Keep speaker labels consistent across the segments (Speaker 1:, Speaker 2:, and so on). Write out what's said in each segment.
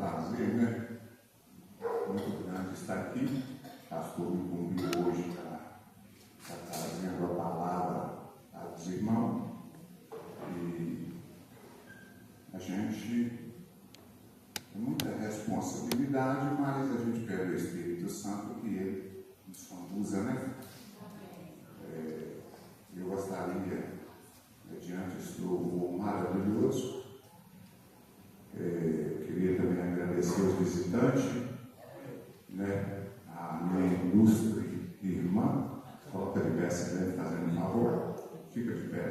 Speaker 1: prazer, né? Muito grande estar aqui. O pastor me convidou hoje para estar trazendo a palavra aos irmãos. E a gente tem muita responsabilidade, mas a gente pede ao Espírito Santo que ele nos conduza, né? Eu gostaria, diante desse louvor maravilhoso, queria também agradecer aos visitantes, né, a minha ilustre irmã. Coloca de pé, se deve fazendo um favor. Fica de pé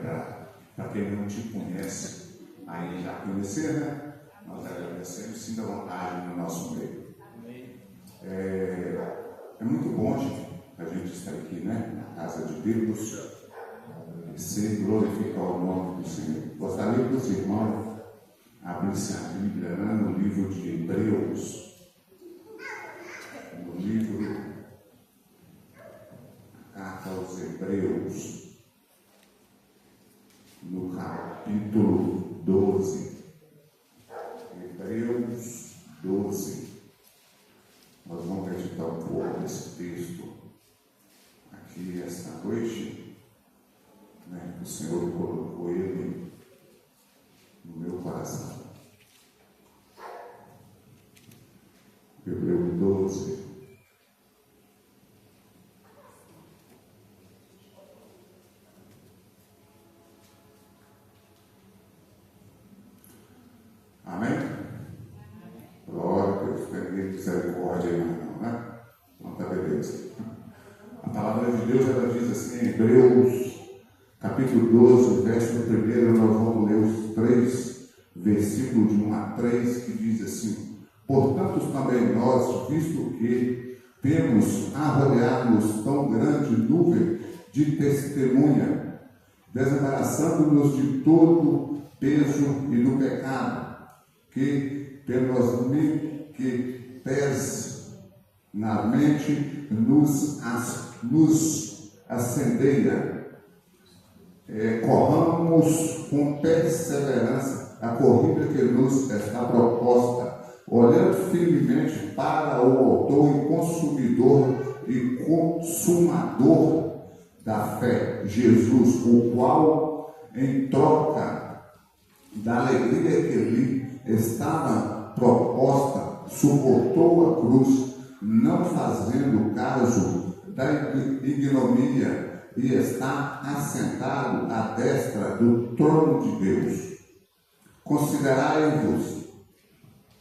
Speaker 1: para quem não te conhece, aí já conhecer, né? Nós agradecemos, sinta vontade no nosso meio. É muito bom, gente, a gente estar aqui, né, na casa de Deus, e ser glorificar o nome do Senhor. Gostaria que os irmãos abrissem a Bíblia, né, no livro de Hebreus, no livro, a carta aos Hebreus, no capítulo 12. Hebreus 12. Nós vamos meditar um pouco desse texto aqui esta noite, né, que o Senhor colocou ele no meu coração. Hebreus 12. Amém? Glória a Deus, peguei misericórdia aí, não, né? Então tá beleza. A palavra de Deus, ela diz assim, em Hebreus, capítulo 12, verso 1, nós vamos ler os 3 versículos de 1 a 3, que diz assim: portanto, também nós, visto que temos a rodear-nos tão grande nuvem de testemunha, desembaraçando-nos de todo peso e do pecado, que pesa na mente nos ascendeia. Corramos com perseverança a corrida que nos está proposta, olhando firmemente para o autor e consumidor e consumador da fé, Jesus, o qual, em troca da alegria que lhe estava proposta, suportou a cruz, não fazendo caso da ignomínia, e está assentado à destra do trono de Deus. Considerai-vos,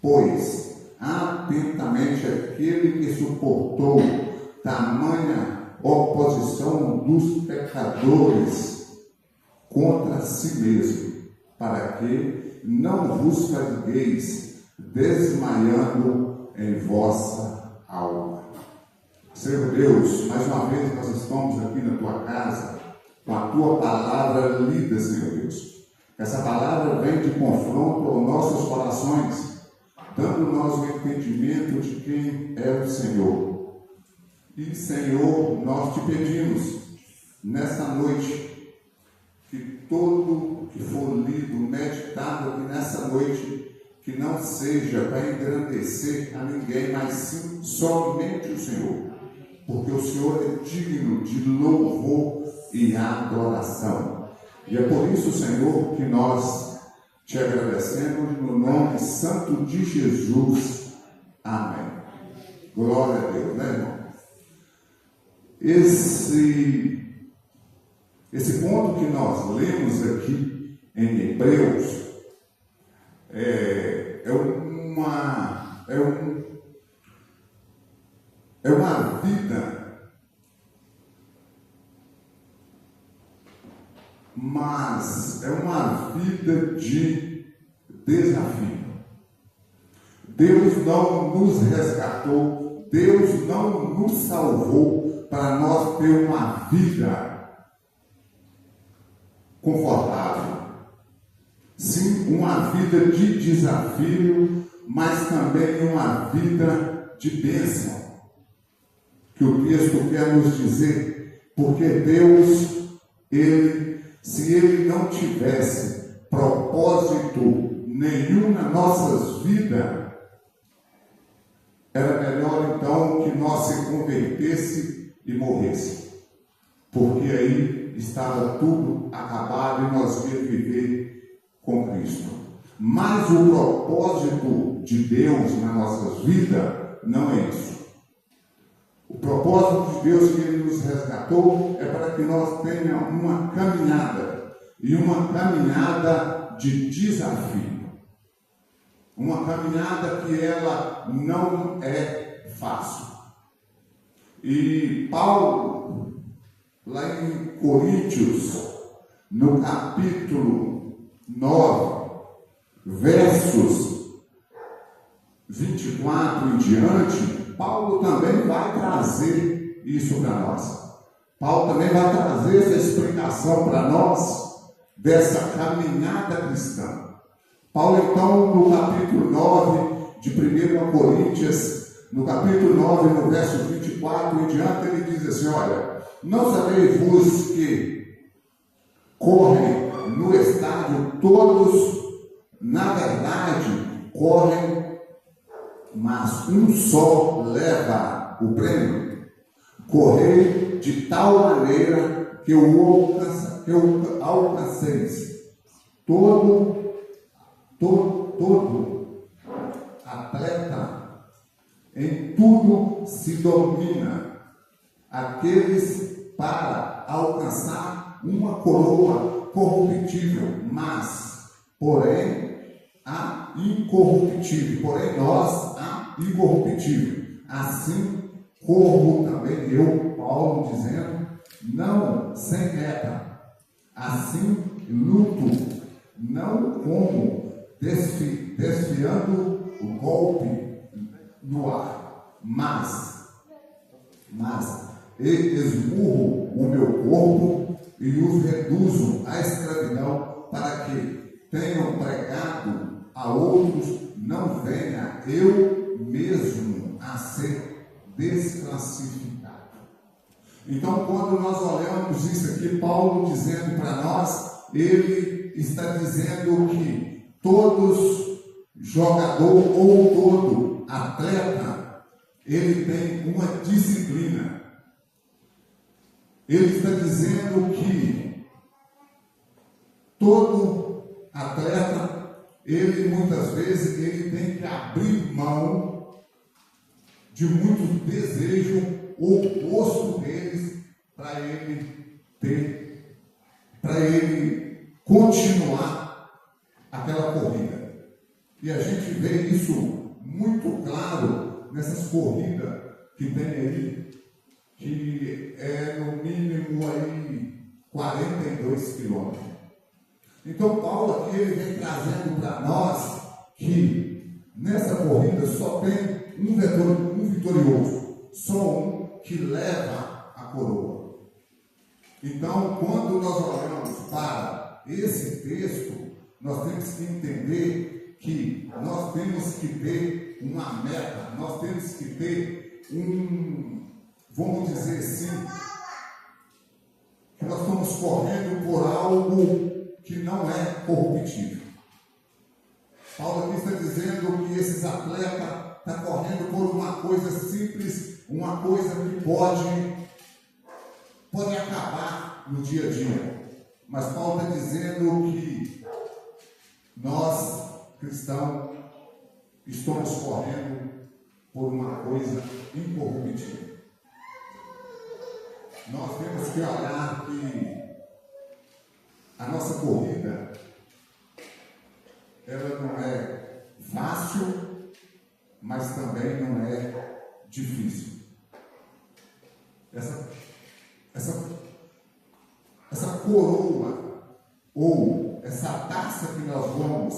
Speaker 1: pois, atentamente aquele que suportou tamanha oposição dos pecadores contra si mesmo, para que não vos fatigueis desmaiando em vossa alma. Senhor Deus, mais uma vez nós estamos aqui na tua casa, com a tua palavra lida, Senhor Deus. Essa palavra vem de confronto aos nossos corações, dando-nos o entendimento de quem é o Senhor. E, Senhor, nós te pedimos, nessa noite, que todo que for lido, meditado aqui nessa noite, que não seja para engrandecer a ninguém, mas sim somente o Senhor. Porque o Senhor é digno de louvor e adoração. E é por isso, Senhor, que nós te agradecemos no nome santo de Jesus. Amém. Glória a Deus, né, irmão? Esse ponto que nós lemos aqui em Hebreus é uma vida, mas é uma vida de desafio. Deus não nos resgatou, Deus não nos salvou para nós ter uma vida confortável. Sim, uma vida de desafio, mas também uma vida de bênção. Que o texto quer nos dizer, porque Deus, se Ele não tivesse propósito nenhum nas nossas vidas, nós se convertesse e morresse, porque aí estava tudo acabado e nós íamos viver com Cristo. Mas o propósito de Deus na nossa vida não é isso. O propósito de Deus que Ele nos resgatou é para que nós tenhamos uma caminhada, e uma caminhada de desafio. Uma caminhada que ela não é fácil. E Paulo, lá em Coríntios, no capítulo 9, versos 24 em diante, Paulo também vai trazer isso para nós. Paulo também vai trazer essa explicação para nós dessa caminhada cristã. Paulo, então, no capítulo 9 de 1 Coríntios, no capítulo 9, no verso 24 em diante, ele diz assim: olha, não sabeis vos que correm no estádio todos, na verdade, correm, mas um só leva o prêmio. Correi de tal maneira que o alcanceis. Todo atleta em tudo se domina, aqueles para alcançar uma coroa corruptível, mas, porém, a incorruptível, porém nós a incorruptível. Assim corro também eu, Paulo, dizendo, não sem meta. Assim luto, não como desfiando o golpe no ar, mas esmurro o meu corpo e os reduzo à escravidão, para que tenham pregado a outros, não venha eu mesmo a ser desclassificado. Então, quando nós olhamos isso aqui, Paulo dizendo para nós, ele está dizendo que todos jogador ou todo atleta, ele tem uma disciplina. Ele está dizendo que todo atleta, ele muitas vezes ele tem que abrir mão de muitos desejos oposto deles para ele continuar aquela corrida. E a gente vê isso muito claro nessas corridas que tem aí, que é no mínimo aí 42 quilômetros. Então Paulo aqui ele vem trazendo para nós que nessa corrida só tem um vitorioso, só um que leva a coroa. Então, quando nós olhamos para esse texto, nós temos que entender que nós temos que ter uma meta, nós temos que ter vamos dizer assim, que nós estamos correndo por algo que não é corruptível. Paulo aqui está dizendo que esses atletas estão correndo por uma coisa simples, uma coisa que pode acabar no dia a dia. Mas Paulo está dizendo que nós, cristãos, estamos correndo por uma coisa incorruptível. Nós temos que olhar que a nossa corrida, ela não é fácil, mas também não é difícil. Essa coroa, ou essa taça que nós vamos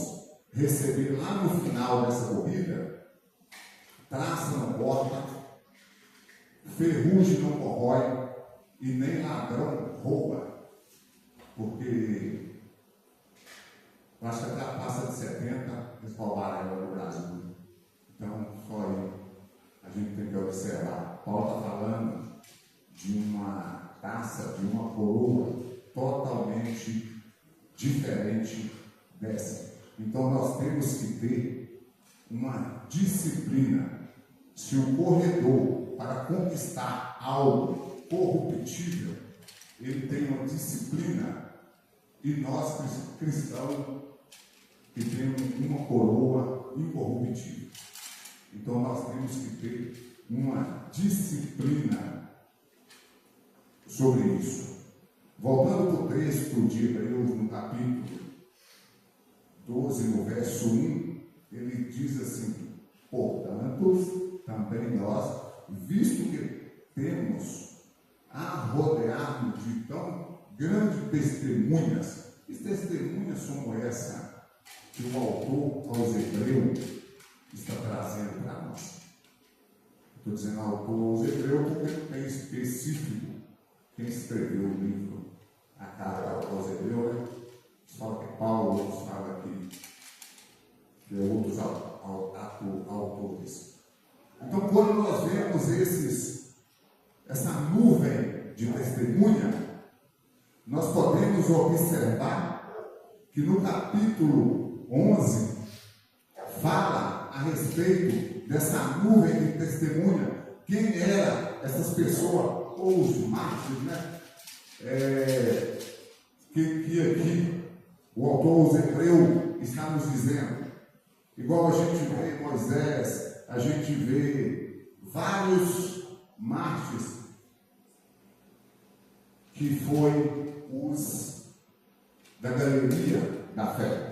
Speaker 1: receber lá no final dessa corrida, traça não corta, ferrugem não corrói, e nem ladrão rouba, porque eu acho que até a taça de 70 eles roubaram ela no Brasil. Então, só aí a gente tem que observar. Paulo está falando de uma taça, de uma coroa totalmente diferente dessa. Então, nós temos que ter uma disciplina. Se o corredor, para conquistar algo corruptível, ele tem uma disciplina, e nós cristãos que temos uma coroa incorruptível. Então nós temos que ter uma disciplina sobre isso. Voltando para o texto de Hebreus, no capítulo 12, no verso 1, ele diz assim: portanto, também nós, visto que temos a rodear-nos de tão grandes testemunhas, que testemunhas são essas que o autor aos Hebreus está trazendo para nós? Estou dizendo autor aos Hebreus porque é específico quem escreveu o livro, a carta aos Hebreus, né? Fala que Paulo, outros fala que outros autores. Então, quando nós vemos essa nuvem de testemunha, nós podemos observar que no capítulo 11 fala a respeito dessa nuvem de testemunha. Quem eram essas pessoas, ou os mártires, né? Que aqui o autor aos Hebreus está nos dizendo. Igual a gente vê Moisés, a gente vê vários mártires que foi os da galeria da fé.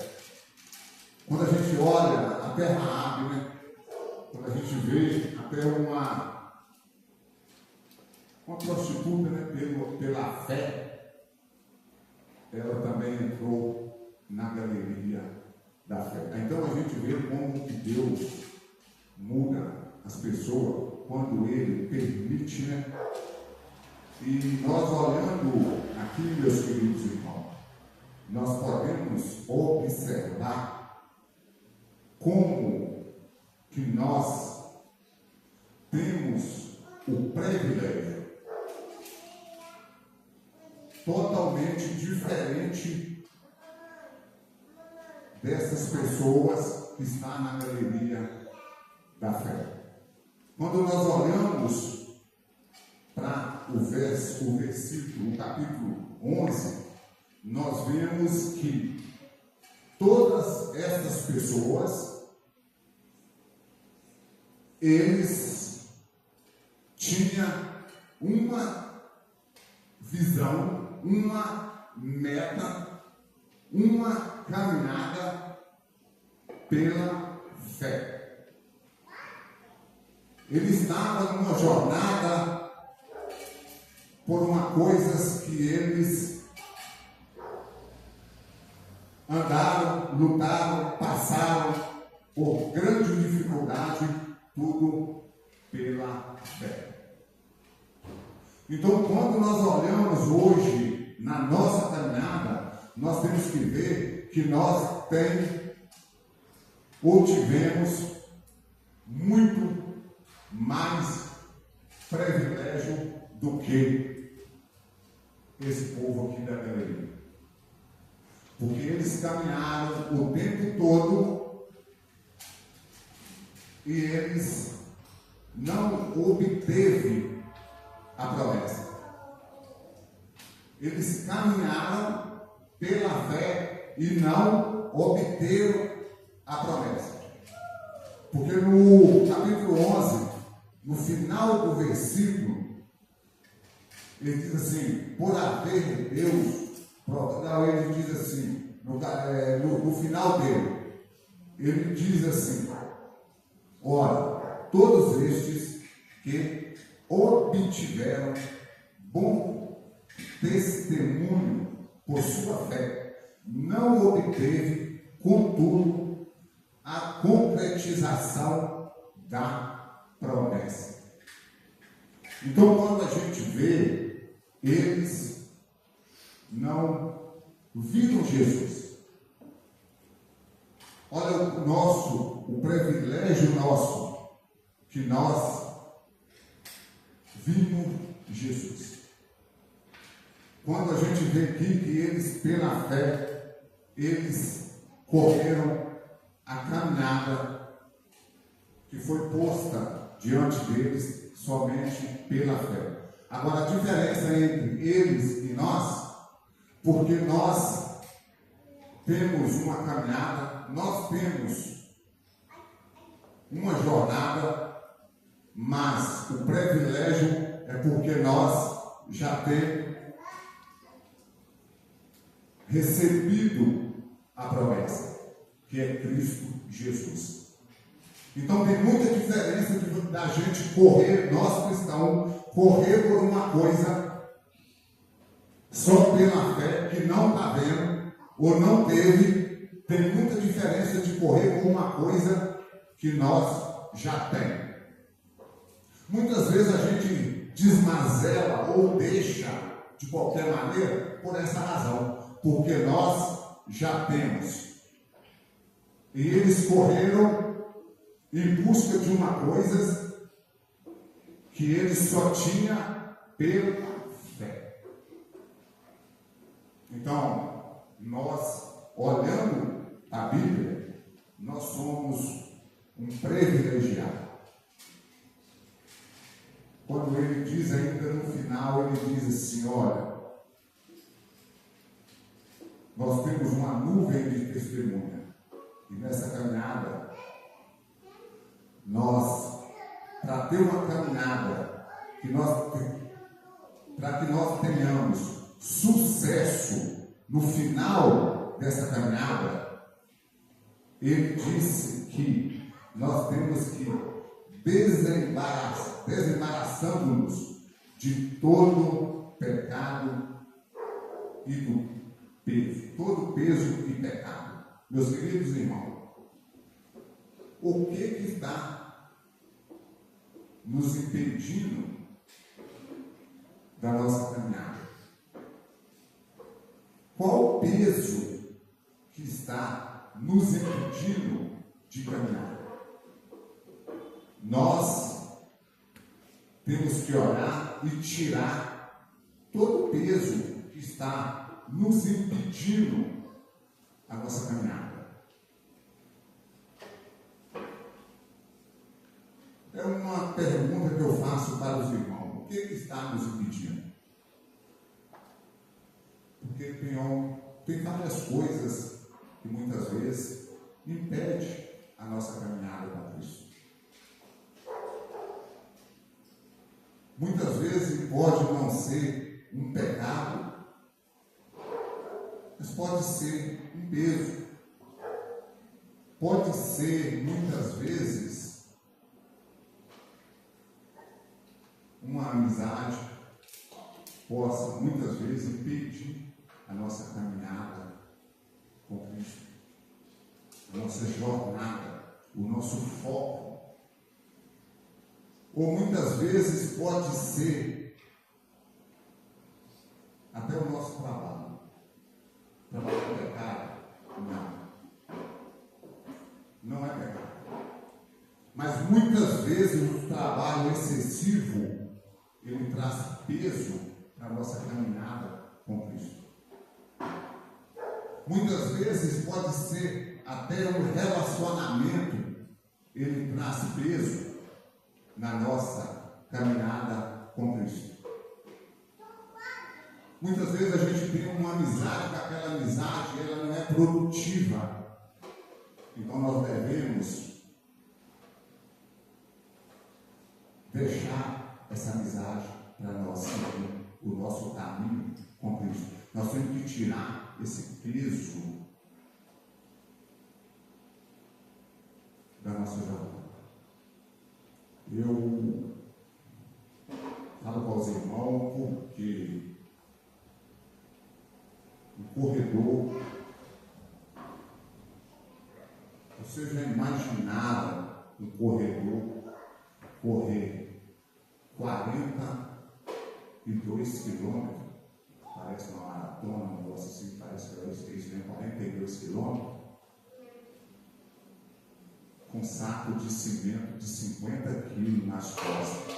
Speaker 1: Quando a gente olha até Raabe, né? Quando a gente vê até uma prostituta, né? Pela fé, ela também entrou na galeria da fé. Então a gente vê como que Deus muda as pessoas quando Ele permite, né? E nós olhando aqui, meus queridos irmãos, nós podemos observar como que nós temos o privilégio totalmente diferente dessas pessoas que estão na galeria da fé. Quando nós olhamos para o versículo, o capítulo 11, nós vemos que todas essas pessoas, eles tinham uma visão, uma meta, uma caminhada pela fé. Eles estavam numa jornada por uma coisas que eles andaram, lutaram, passaram por grande dificuldade, tudo pela fé. Então, quando nós olhamos hoje na nossa caminhada, nós temos que ver que nós tivemos muito mais privilégio do que esse povo aqui da galeria. Porque eles caminharam o tempo todo e eles não obteve a promessa. Eles caminharam pela fé e não obteram a promessa. Porque no capítulo 11, no final do versículo, ele diz assim: por haver Deus, ele diz assim, no final dele, ele diz assim: ora, todos estes que obtiveram bom testemunho por sua fé, não obteve, contudo, a concretização da promessa. Então, quando a gente vê, eles não viram Jesus. Olha o privilégio nosso, que nós vimos Jesus. Quando a gente vê aqui que eles, pela fé, eles correram a caminhada que foi posta diante deles, somente pela fé. Agora, a diferença entre eles e nós, porque nós temos uma caminhada, nós temos uma jornada, mas o privilégio é porque nós já temos recebido a promessa, que é Cristo Jesus. Então tem muita diferença da gente correr, nós cristãos, correr por uma coisa só pela fé que não está vendo ou não teve. Tem muita diferença de correr por uma coisa que nós já temos. Muitas vezes a gente desmazela ou deixa de qualquer maneira por essa razão, porque nós já temos. E eles correram em busca de uma coisa que eles só tinham pela fé. Então, nós, olhando a Bíblia, nós somos um privilegiado. Quando ele diz ainda no final, ele diz assim, olha, nós temos uma nuvem de testemunha. E nessa caminhada, para ter uma caminhada, para que nós tenhamos sucesso no final dessa caminhada, ele disse que nós temos que desembaraçando-nos de todo pecado e do peso, todo peso e pecado. Meus queridos irmãos, o que está nos impedindo da nossa caminhada? Qual o peso que está nos impedindo de caminhar? Nós temos que orar e tirar todo o peso que está nos impedindo a nossa caminhada. É uma pergunta que eu faço para os irmãos. O que está nos impedindo? Porque tem várias coisas que muitas vezes impedem a nossa caminhada com Cristo. Muitas vezes pode não ser um pecado, mas pode ser um peso. Pode ser, muitas vezes, uma amizade possa, muitas vezes, impedir a nossa caminhada com Cristo, a nossa jornada, o nosso foco. Ou muitas vezes pode ser até o nosso trabalho. Trabalho é pecado? Não é pecado. Mas muitas vezes o trabalho excessivo, ele traz peso para a nossa caminhada com Cristo. Muitas vezes pode ser até um relacionamento, ele traz peso na nossa caminhada com Cristo. Muitas vezes a gente tem uma amizade, que aquela amizade ela não é produtiva. Então nós devemos deixar essa amizade para nós seguir o nosso caminho com Cristo. Nós temos que tirar esse peso da nossa jornada. Eu falo para os irmãos porque o corredor, você já imaginaram um corredor correr 42 quilômetros? Parece uma maratona, um negócio assim, parece que é isso, né? 42 quilômetros. Com um saco de cimento de 50 quilos nas costas.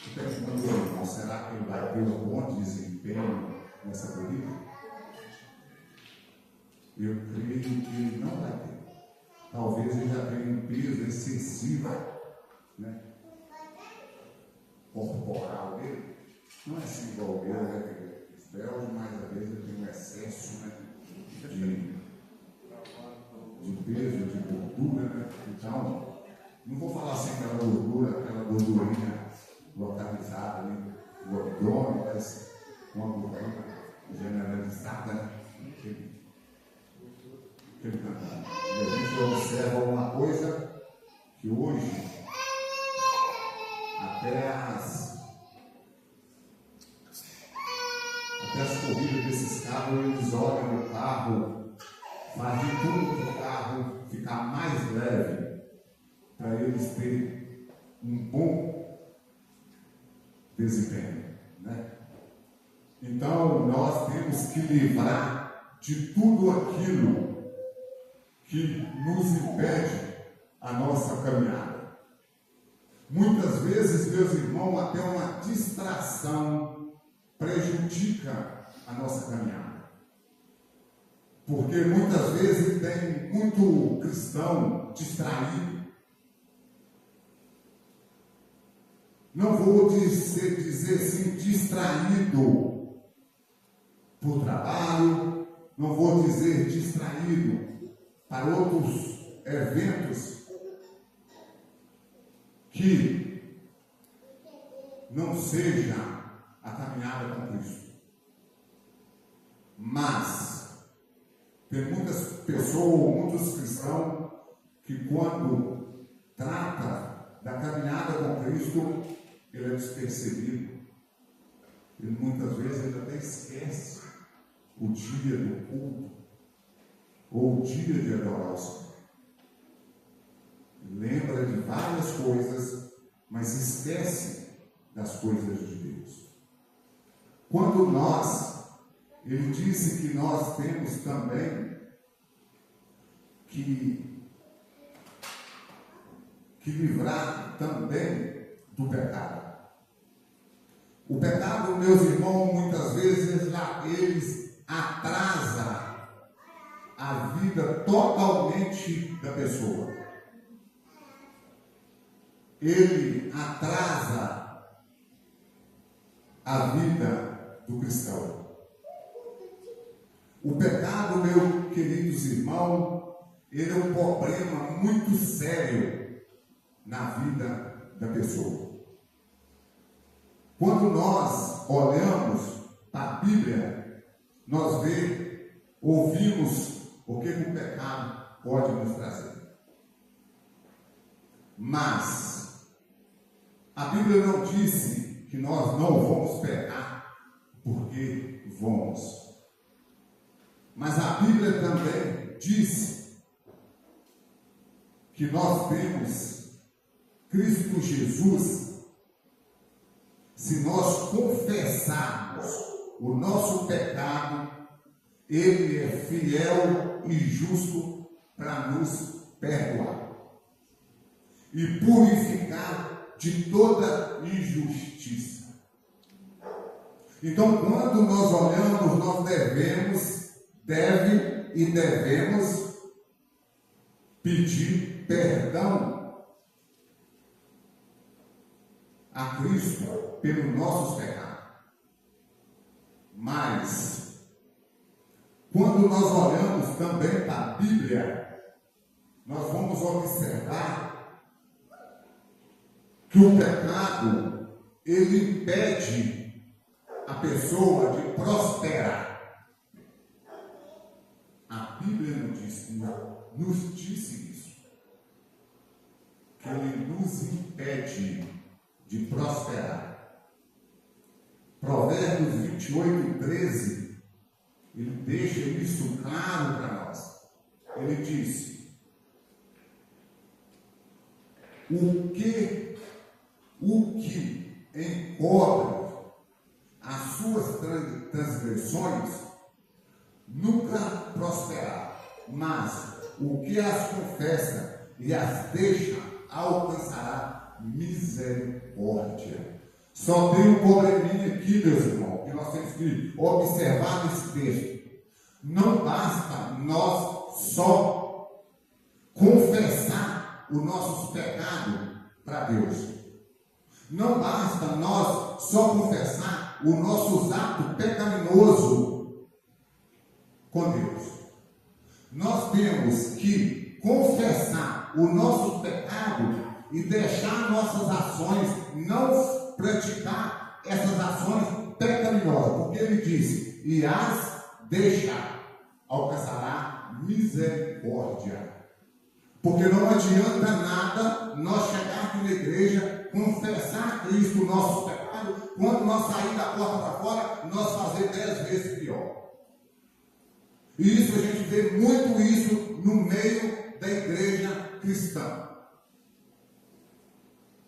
Speaker 1: Eu pergunto, meu irmão, será que ele vai ter um bom desempenho nessa corrida? Eu creio que ele não vai ter. Talvez ele já tenha um peso excessivo, né? corporal dele não é assim igual o meu, né? Os belgas, mais às vezes, ele tem um excesso, né? De peso, de gordura, né? Então, não vou falar assim aquela gordurinha localizada ali, o abdômen, mas uma gordura generalizada, né? Aquele cantar. E a gente observa uma coisa que hoje, até as corridas desses carros, eles olham o carro, fazem tudo para o carro ficar mais leve, para eles terem um bom desempenho, né? Então, nós temos que livrar de tudo aquilo que nos impede a nossa caminhada. Muitas vezes, meus irmãos, até uma distração prejudica a nossa caminhada. Porque muitas vezes tem muito cristão distraído. Não vou dizer assim, distraído por trabalho, não vou dizer distraído para outros eventos que não seja a caminhada com Cristo. Mas tem muitas pessoas, muitos cristãos, que quando trata da caminhada com Cristo, ele é despercebido. Ele muitas vezes ele até esquece o dia do culto, ou o dia de adorar o Senhor. Lembra de várias coisas, mas esquece das coisas de Deus. Quando ele disse que nós temos também que livrar também do pecado. O pecado, meus irmãos, muitas vezes eles atrasa a vida totalmente da pessoa. Ele atrasa a vida do cristão. O pecado, meus queridos irmãos, ele é um problema muito sério na vida da pessoa. Quando nós olhamos para a Bíblia, nós ouvimos o que o pecado pode nos trazer. Mas a Bíblia não disse que nós não vamos pecar porque vamos. Mas a Bíblia também diz que nós temos Cristo Jesus. Se nós confessarmos o nosso pecado, Ele é fiel e justo para nos perdoar e purificar de toda injustiça. Então, quando nós olhamos, nós devemos pedir perdão a Cristo pelos nossos pecados. Mas, quando nós olhamos também para a Bíblia, nós vamos observar que o pecado, ele impede a pessoa de prosperar. A Bíblia nos disse isso, que ele nos impede de prosperar. Provérbios 28:13, ele deixa isso claro para nós. Ele diz: o que encobre as suas transgressões nunca prosperará, mas o que as confessa e as deixa alcançará misericórdia. Só tem um probleminha aqui, meus irmãos, que nós temos que observar nesse texto. Não basta nós só confessar os nossos pecados para Deus. Não basta nós só confessar o nosso ato pecaminoso com Deus. Nós temos que confessar o nosso pecado e deixar nossas ações, não praticar essas ações pecaminosas. Porque ele diz, e as deixar, alcançará misericórdia. Porque não adianta nada nós chegarmos na igreja, confessar a Cristo o nosso pecado, quando nós sair da porta para fora, nós fazer 10 vezes pior. E isso a gente vê muito isso no meio da igreja cristã.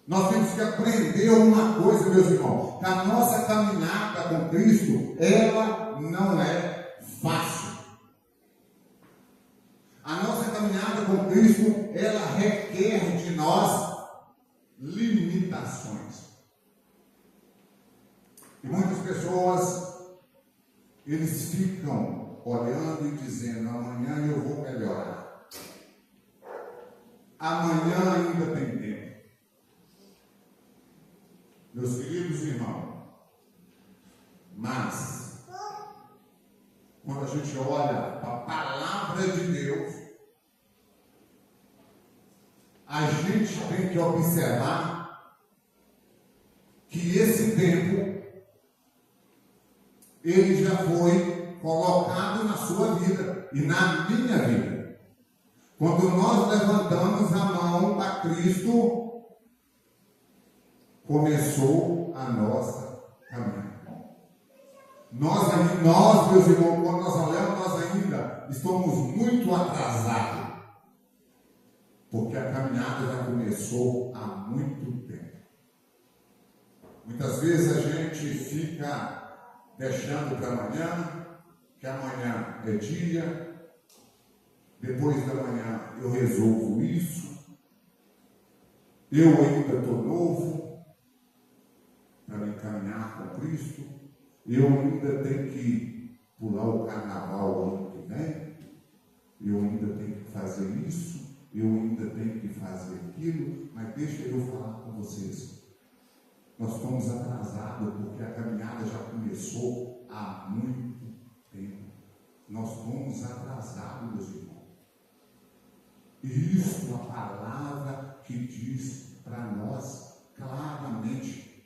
Speaker 1: Nós temos que aprender uma coisa, meus irmãos, que a nossa caminhada com Cristo, ela não é fácil. A nossa caminhada com Cristo, ela requer de nós limitações. E muitas pessoas, eles ficam olhando e dizendo, amanhã eu vou melhorar. Amanhã ainda tem tempo. Meus queridos irmãos, mas quando a gente olha para a palavra de Deus, a gente tem que observar que esse tempo ele já foi colocado na sua vida e na minha vida. Quando nós levantamos a mão para Cristo, começou a nossa caminhada. Nós, meus irmãos, quando nós olhamos, nós ainda estamos muito atrasados. Porque a caminhada já começou há muito tempo. Muitas vezes a gente fica deixando para amanhã, que amanhã é dia, depois da manhã eu resolvo isso, eu ainda estou novo para me caminhar com Cristo, eu ainda tenho que pular o carnaval ano que vem, eu ainda tenho que fazer isso, eu ainda tenho que fazer aquilo, mas deixa eu falar com vocês. Nós estamos atrasados porque a caminhada já começou há muito tempo. Nós estamos atrasados, meus irmãos. E isso é a palavra que diz para nós claramente.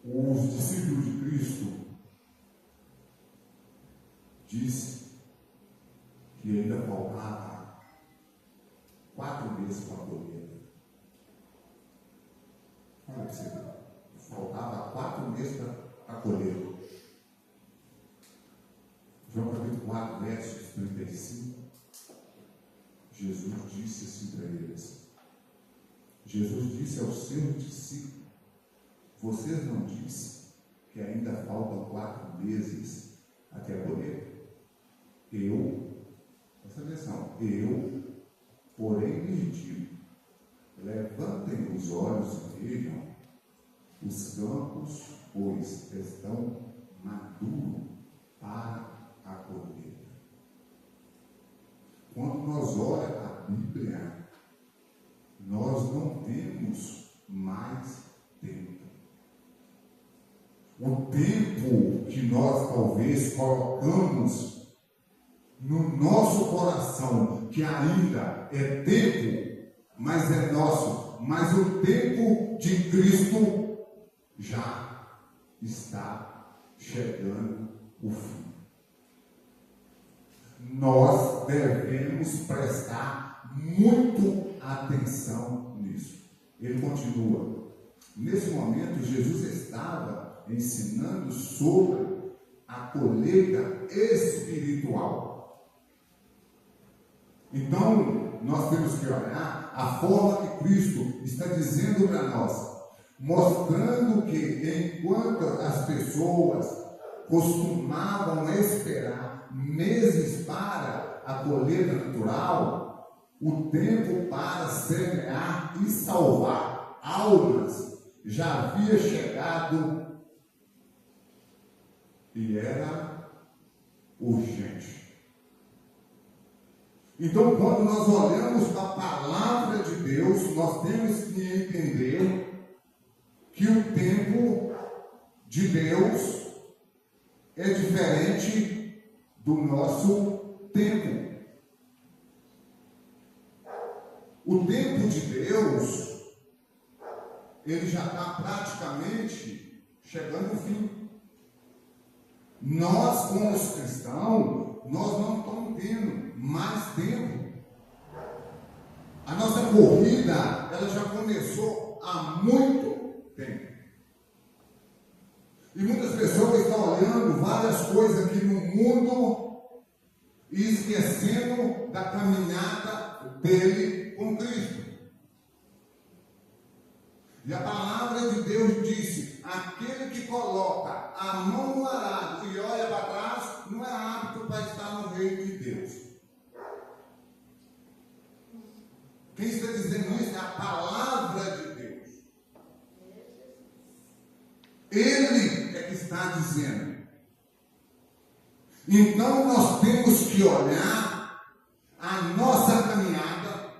Speaker 1: Os discípulos de Cristo disse que ainda faltava 4 meses para a colheita. Olha que você vê. Faltava 4 meses para a colheita. João capítulo 4, versos 35. Jesus disse assim para eles. Jesus disse aos seus discípulos, vocês não dizem que ainda faltam 4 meses até a colheita? Presta atenção, porém lhes digo, levantem os olhos e vejam os campos, pois estão maduros para a colheita. Quando nós olhamos a Bíblia, nós não temos mais tempo. O tempo que nós talvez colocamos no nosso coração, que ainda é tempo, mas é nosso, mas o tempo de Cristo já está chegando o fim. Nós devemos prestar muito atenção nisso. Ele continua. Nesse momento, Jesus estava ensinando sobre a colheita espiritual. Então, nós temos que olhar a forma que Cristo está dizendo para nós, mostrando que enquanto as pessoas costumavam esperar meses para a colheita natural, o tempo para semear e salvar almas já havia chegado e era urgente. Então, quando nós olhamos para a palavra de Deus, nós temos que entender que o tempo de Deus é diferente do nosso tempo. O tempo de Deus, ele já está praticamente chegando ao fim. Nós, como cristãos, nós não estamos tendo mais tempo. A nossa corrida, ela já começou há muito tempo. E muitas pessoas estão olhando várias coisas aqui no mundo e esquecendo da caminhada dele com Cristo. E a palavra de Deus disse: aquele que coloca a mão no arado e olha para trás, não é apto para estar no reino de Deus. Quem está dizendo isso é a palavra de Deus. Ele é que está dizendo. Então nós temos que olhar a nossa caminhada,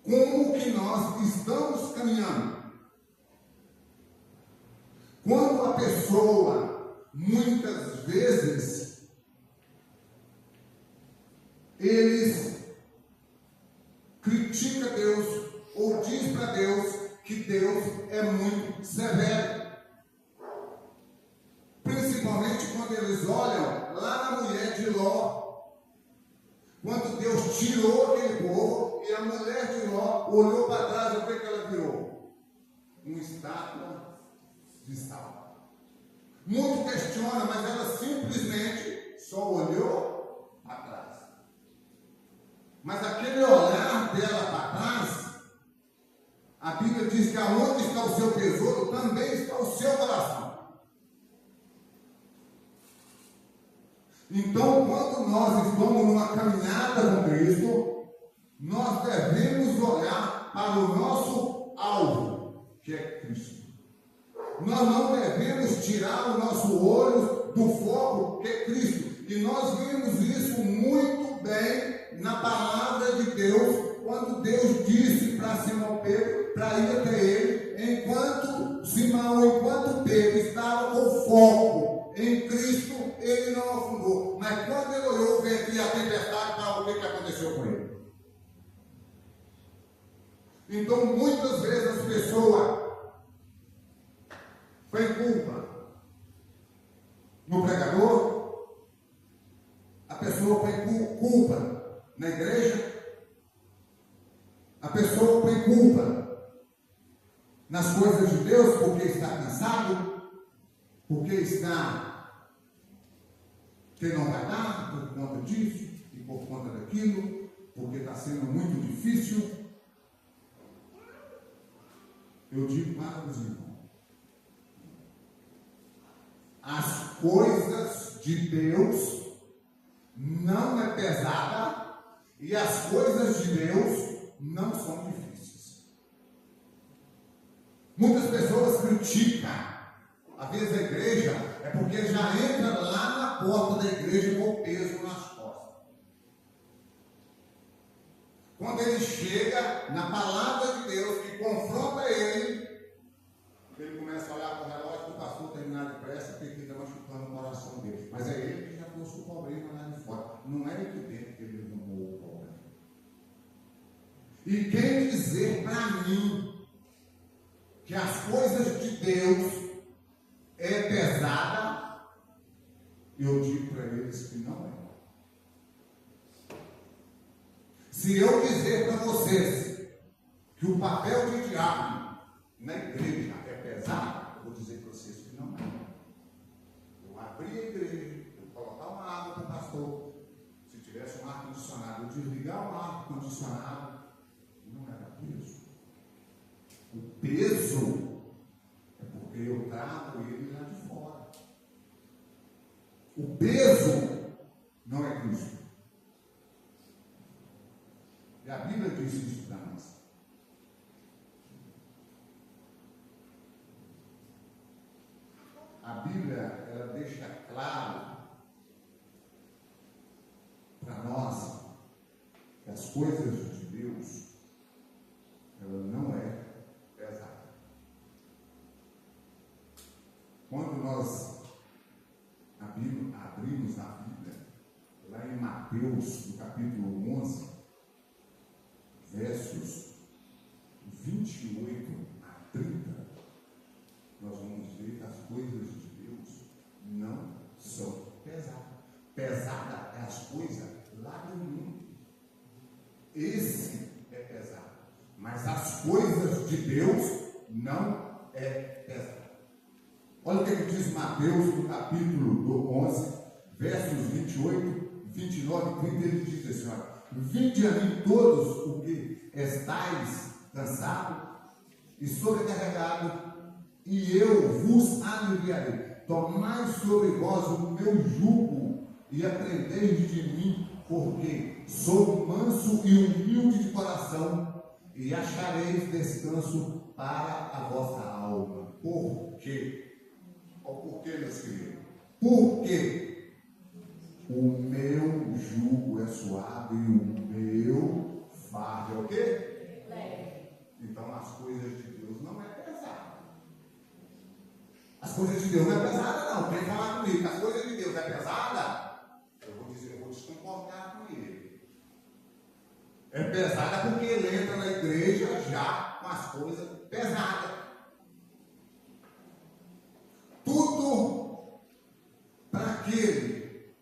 Speaker 1: como que nós estamos caminhando. Quando a pessoa, muitas vezes, eles criticam Deus ou diz para Deus que Deus é muito severo. Principalmente quando eles olham lá na mulher de Ló. Quando Deus tirou aquele povo e a mulher de Ló olhou para trás, o que ela virou? Uma estátua de sal. Muito questiona, mas ela simplesmente só olhou para trás. Mas aquele olhar dela para trás, a Bíblia diz que aonde está o seu tesouro, também está o seu coração. Então, quando nós estamos numa caminhada com Cristo, nós devemos olhar para o nosso alvo, que é Cristo. Nós não devemos tirar o nosso olho do foco, que é Cristo. E nós vimos isso muito bem na palavra de Deus, quando Deus disse para Simão Pedro, para ir até ele, enquanto Pedro estava com foco em Cristo, ele não afundou. Mas quando ele olhou o vento e a tempestade, o que aconteceu com ele? Então, muitas vezes as pessoas põem culpa no pregador, a pessoa põe culpa na igreja, a pessoa põe culpa nas coisas de Deus porque está cansado, porque que não vai dar por conta disso e por conta daquilo, porque está sendo muito difícil. Eu digo para os irmãos, as coisas de Deus não é pesada e as coisas de Deus não são difíceis. Muitas pessoas criticam, às vezes, a igreja, é porque já entra lá na porta da igreja com o peso nas costas. Quando ele chega na palavra de Deus, que confronta ele começa a olhar para o relógio do pastor terminar depressa, porque ele está machucando o coração dele. Mas é ele que já trouxe o problema lá de fora. Não é aqui dentro que ele arrumou o problema. E quem dizer para mim que as coisas de Deus é pesada, eu digo para eles que não é. Se eu dizer para vocês que o papel de diácono na igreja é pesado, eu vou dizer para vocês que não é. Eu abrir a igreja, eu colocar uma água para o pastor, se tivesse um ar-condicionado, eu desligar o ar-condicionado, não era peso. O peso é porque eu trago ele lá de fora. O peso não é Cristo. E a Bíblia diz isso para nós. A Bíblia, ela deixa claro para nós coisas de Deus, ela não é pesada. Quando nós abrimos a Bíblia, lá em Mateus, no capítulo 11, versos 28 a 30, nós vamos ver que as coisas de Deus não são pesadas. Pesada é as coisas lá do mundo. Esse é pesado. Mas as coisas de Deus não é pesado. Olha o que ele diz Mateus, no capítulo 11, versos 28, 29 e 30, ele diz assim, olha: vinde a mim todos os que estáis cansados e sobrecarregados, e eu vos aliviarei. Tomai sobre vós o meu jugo e aprendeis de mim, porque sou manso e humilde de coração, e achareis descanso para a vossa alma. Por quê? Por que, meus queridos? Porque o meu jugo é suave e o meu fardo é o quê? Leve. Então as coisas de Deus não é pesada. As coisas de Deus não é pesada, não. Quem falar comigo que as coisas de Deus é pesada, eu vou desconcordar com ele. É pesada porque ele entra na igreja já com as coisas pesadas. Tudo para aquele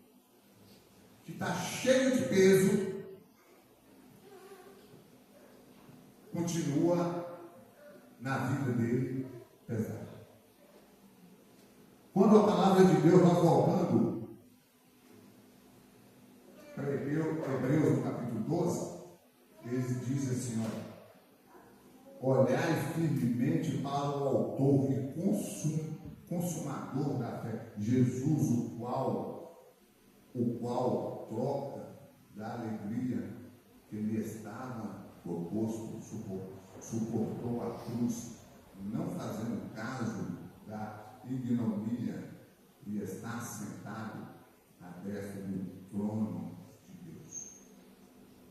Speaker 1: que está cheio de peso continua na vida dele pesado. Quando a palavra de Deus vai voltando para Hebreus no capítulo 12, ele diz assim, olha: olhai firmemente para o autor e consumador da fé, Jesus, o qual troca da alegria que lhe estava proposto, suportou a cruz, não fazendo caso da ignominia, e está sentado à destra do trono de Deus.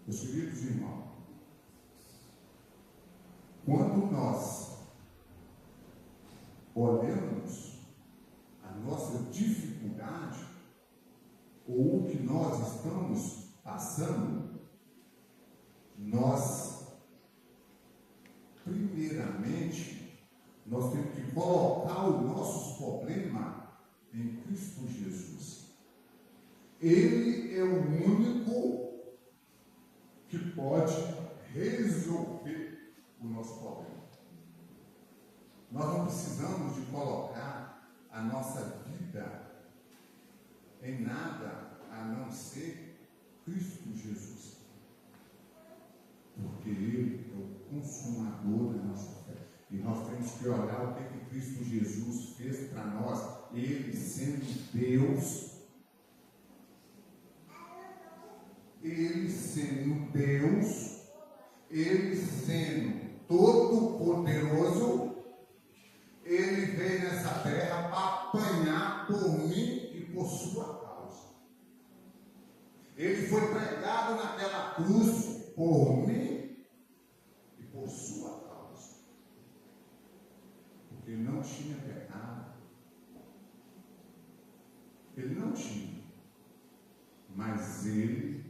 Speaker 1: Meus queridos irmãos, quando nós olhamos a nossa dificuldade ou o que nós estamos passando, nós, primeiramente, nós temos que colocar os nossos problemas em Cristo Jesus. Ele é o único que pode resolver o nosso problema. Nós não precisamos de colocar a nossa vida em nada a não ser Cristo Jesus. Porque Ele é o consumador da nossa fé. E nós temos que olhar o que Cristo Jesus fez para nós. Ele sendo Deus, Ele sendo todo poderoso, Ele veio nessa terra para apanhar por mim e por sua causa. Ele foi pregado naquela cruz por mim e por sua causa. Porque ele não tinha pecado. Ele não tinha. Mas ele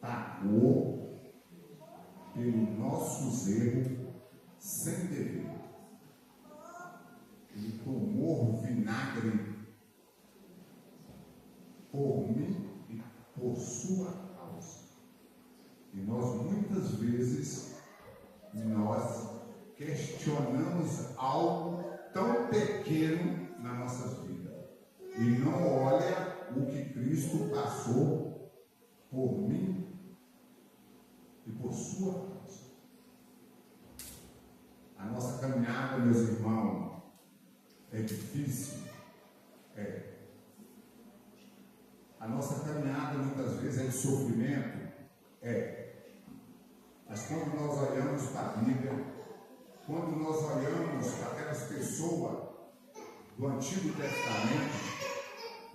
Speaker 1: pagou pelos nossos erros sem dever. Ele tomou vinagre por mim e por sua causa. E nós muitas vezes questionamos algo tão pequeno na nossa vida e não olha o que Cristo passou por mim e por sua causa. A nossa caminhada, meus irmãos, é difícil. A nossa caminhada muitas vezes é de sofrimento. Mas quando nós olhamos para a Bíblia, quando nós olhamos para aquelas pessoas do Antigo Testamento,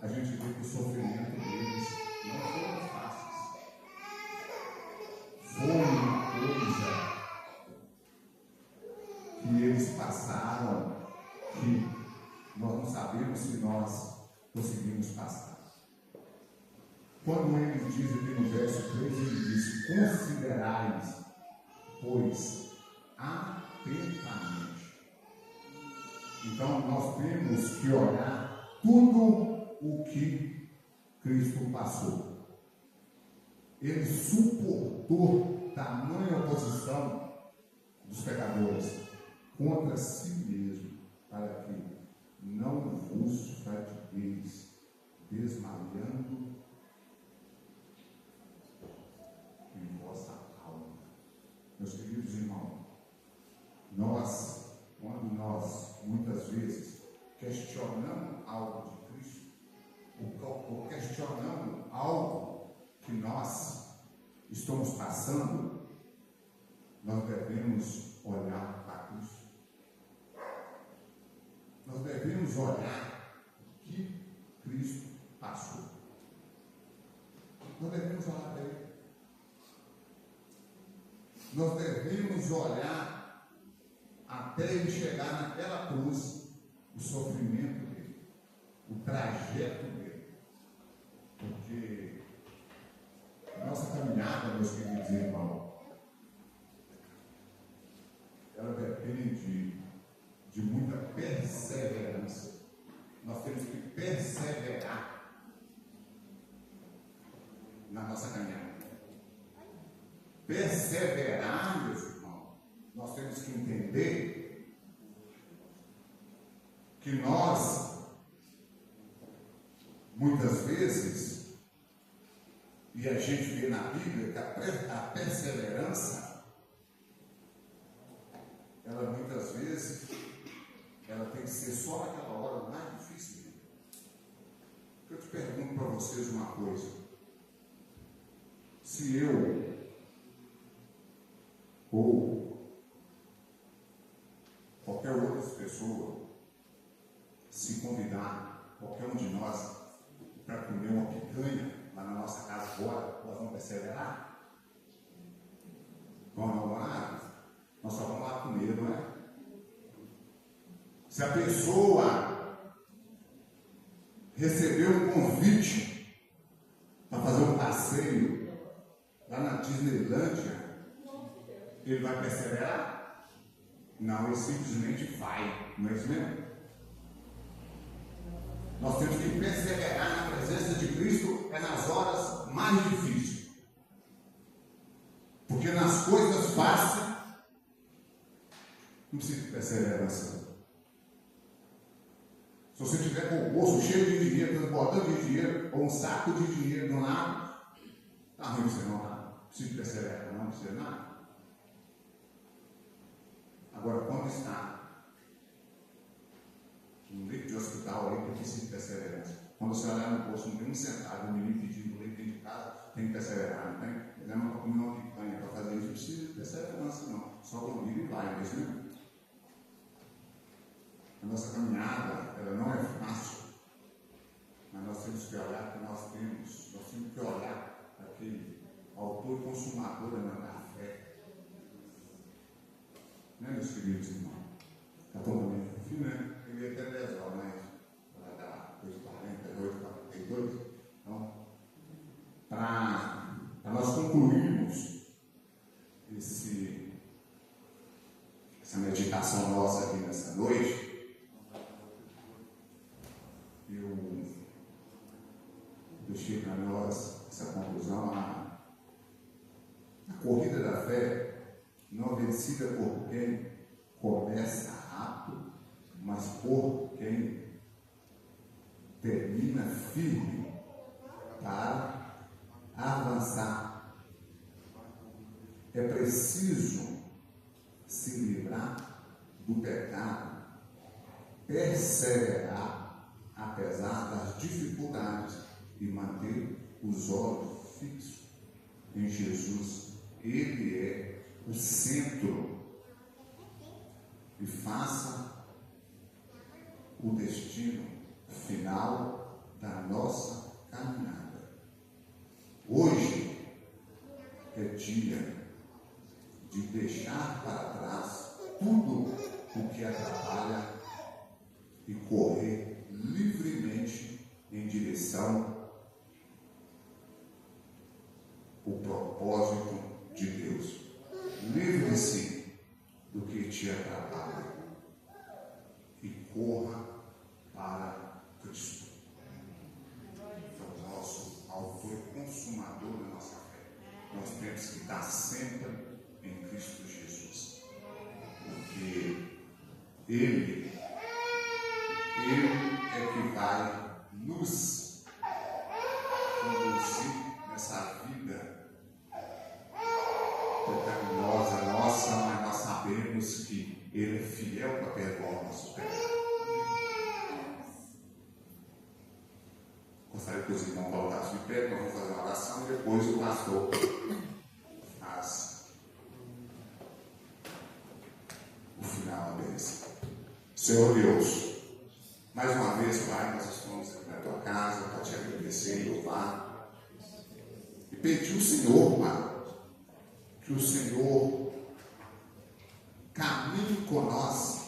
Speaker 1: a gente vê que o sofrimento deles não foram fáceis. se nós conseguimos passar. Quando ele diz aqui no verso 3, ele diz: considerais, pois, atentamente. Então, nós temos que olhar tudo o que Cristo passou. Ele suportou tamanha oposição dos pecadores contra si mesmo, para que não vos fatigueis, desmaiando em vossa alma. Meus queridos irmãos, quando nós muitas vezes questionamos algo de Cristo, ou questionamos algo que nós estamos passando, nós devemos olhar para Cristo. Nós devemos olhar o que Cristo passou. Nós devemos olhar para Ele. Nós devemos olhar até Ele chegar naquela cruz, o sofrimento dele, o trajeto dele. Porque a nossa caminhada, meus queridos irmãos, ela depende de muita perseverança. Nós temos que perseverar na nossa caminhada. Perseverar, meus irmãos, nós temos que entender que nós, muitas vezes, e a gente vê na Bíblia que a perseverança, ela muitas vezes, ela tem que ser só naquela hora mais difícil. Eu te pergunto para vocês uma coisa: se eu ou qualquer outra pessoa se convidar, qualquer um de nós, para comer uma picanha lá na nossa casa fora, nós vamos perseverar? Vamos lá? Nós só vamos lá comer, não é? Se a pessoa recebeu um convite para fazer um passeio lá na Disneylândia, ele vai perseverar? Não, ele simplesmente vai, não é isso mesmo? Nós temos que perseverar na presença de Cristo nas horas mais difíceis. Porque nas coisas fáceis não precisa de perseverança. Se você tiver com o bolso cheio de dinheiro, transbordando de dinheiro, ou um saco de dinheiro no lado, está ruim você não precisa de perseverar, não precisa nada. Agora, quando está no leito de hospital, aí precisa de perseverança. Quando você olhar no bolso, não tem um centavo, o menino pedindo leite dentro de casa, tem que perseverar, não tem? Ele não para comer uma picanha, para fazer isso, não precisa de perseverança, não. Só convida e vai, não é isso mesmo? A nossa caminhada, ela não é fácil, mas nós temos que olhar que nós temos que olhar para aquele autor e consumador da fé. Né, meus queridos irmãos? Está todo mundo no fim, né? Eu ia até 10 horas, mas vai dar 8h40, 8h42. Então, para nós concluirmos essa meditação nossa aqui nessa noite, eu deixei para nós essa conclusão: a corrida da fé não é vencida por quem começa rápido, mas por quem termina firme para avançar. É preciso se livrar do pecado, perseverar apesar das dificuldades e manter os olhos fixos em Jesus. Ele é o centro, e faça o destino final da nossa caminhada. Hoje é dia de deixar para trás tudo o que atrapalha e correr livremente em direção ao propósito de Deus. Livre-se do que te atrapalha e corra para Cristo. O nosso autor e consumador da nossa fé. Nós temos que estar sempre em Cristo Jesus, porque Ele é que vai nos conduzir nessa vida pecaminosa nossa, mas nós sabemos que Ele é fiel para perdoar o nosso pecado. Gostaria que os irmãos voltassem de pé, nós vamos fazer uma oração e depois o pastor faz o final da bênção. Senhor Deus, mais uma vez, Pai, nós estamos aqui na tua casa para te agradecer e louvar e pedir ao Senhor, Pai, que o Senhor caminhe com nós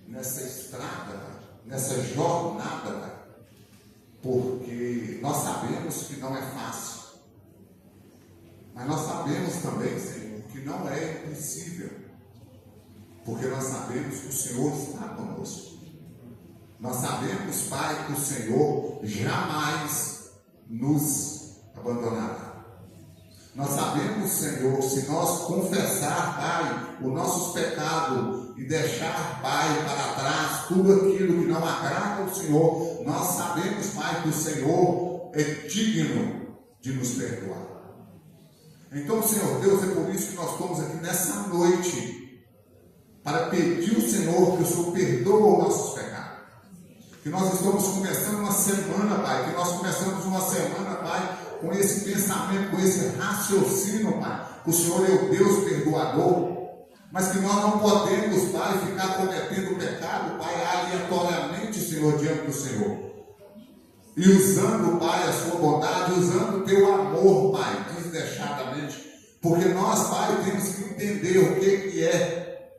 Speaker 1: nessa estrada, nessa jornada, Pai, porque nós sabemos que não é fácil, mas nós sabemos também, Senhor, que não é impossível, porque nós sabemos que o Senhor está conosco. Nós sabemos, Pai, que o Senhor jamais nos abandonará. Nós sabemos, Senhor, se nós confessar, Pai, os nossos pecados e deixar, Pai, para trás tudo aquilo que não agrada ao Senhor, nós sabemos, Pai, que o Senhor é digno de nos perdoar. Então, Senhor Deus, é por isso que nós estamos aqui nessa noite, para pedir ao Senhor que o Senhor perdoe os nossos pecados. Que nós estamos começando uma semana, Pai, que nós começamos uma semana, Pai, com esse pensamento, com esse raciocínio, Pai, que o Senhor é o Deus perdoador, mas que nós não podemos, Pai, ficar cometendo pecado, Pai, aleatoriamente, Senhor, diante do Senhor. E usando, Pai, a sua bondade, usando o teu amor, Pai, desdeixadamente, porque nós, Pai, temos que entender o que é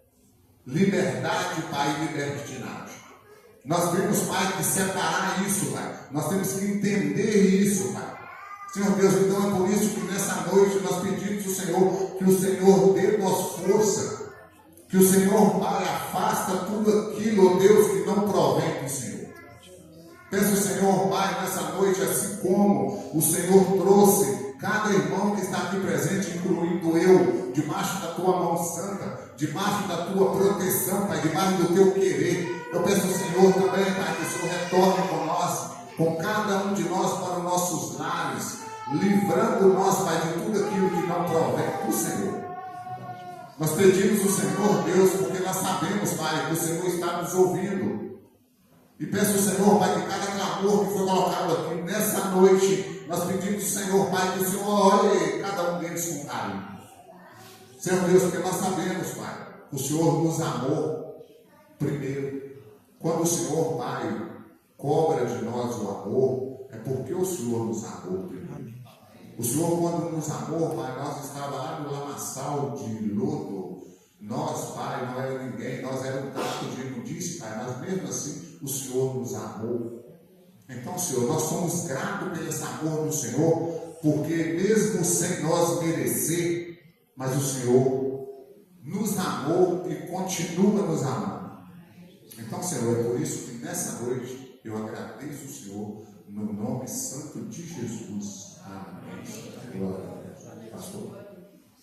Speaker 1: liberdade, Pai, e libertinagem. Nós temos, Pai, que separar isso, Pai. Nós temos que entender isso, Pai. Senhor Deus, então é por isso que nessa noite nós pedimos ao Senhor que o Senhor dê-nos força, que o Senhor, Pai, afasta tudo aquilo, ó Deus, que não provém do Senhor. Peço ao Senhor, Pai, nessa noite, assim como o Senhor trouxe cada irmão que está aqui presente, incluindo eu, debaixo da tua mão santa, debaixo da tua proteção, Pai, debaixo do teu querer. Eu peço ao Senhor também, Pai, que o Senhor retorne com nós, com cada um de nós para os nossos lares, livrando nós, Pai, de tudo aquilo que não provém do Senhor. Nós pedimos ao Senhor, Deus, porque nós sabemos, Pai, que o Senhor está nos ouvindo. E peço ao Senhor, Pai, que cada clamor que foi colocado aqui nessa noite, nós pedimos ao Senhor, Pai, que o Senhor olhe cada um deles com carinho. Senhor Deus, porque nós sabemos, Pai, que o Senhor nos amou primeiro. Quando o Senhor, Pai, cobra de nós o amor, é porque o Senhor nos amou primeiro. O Senhor, quando nos amou, Pai, nós estávamos lá no lamaçal de lodo. Nós, Pai, não era ninguém, nós éramos um taco de imundícia, Pai, mas mesmo assim o Senhor nos amou. Então, Senhor, nós somos gratos por esse amor do Senhor, porque mesmo sem nós merecer, mas o Senhor nos amou e continua nos amando. Então, Senhor, é por isso que nessa noite eu agradeço o Senhor no nome santo de Jesus. Amém. Glória a Deus. Pastor.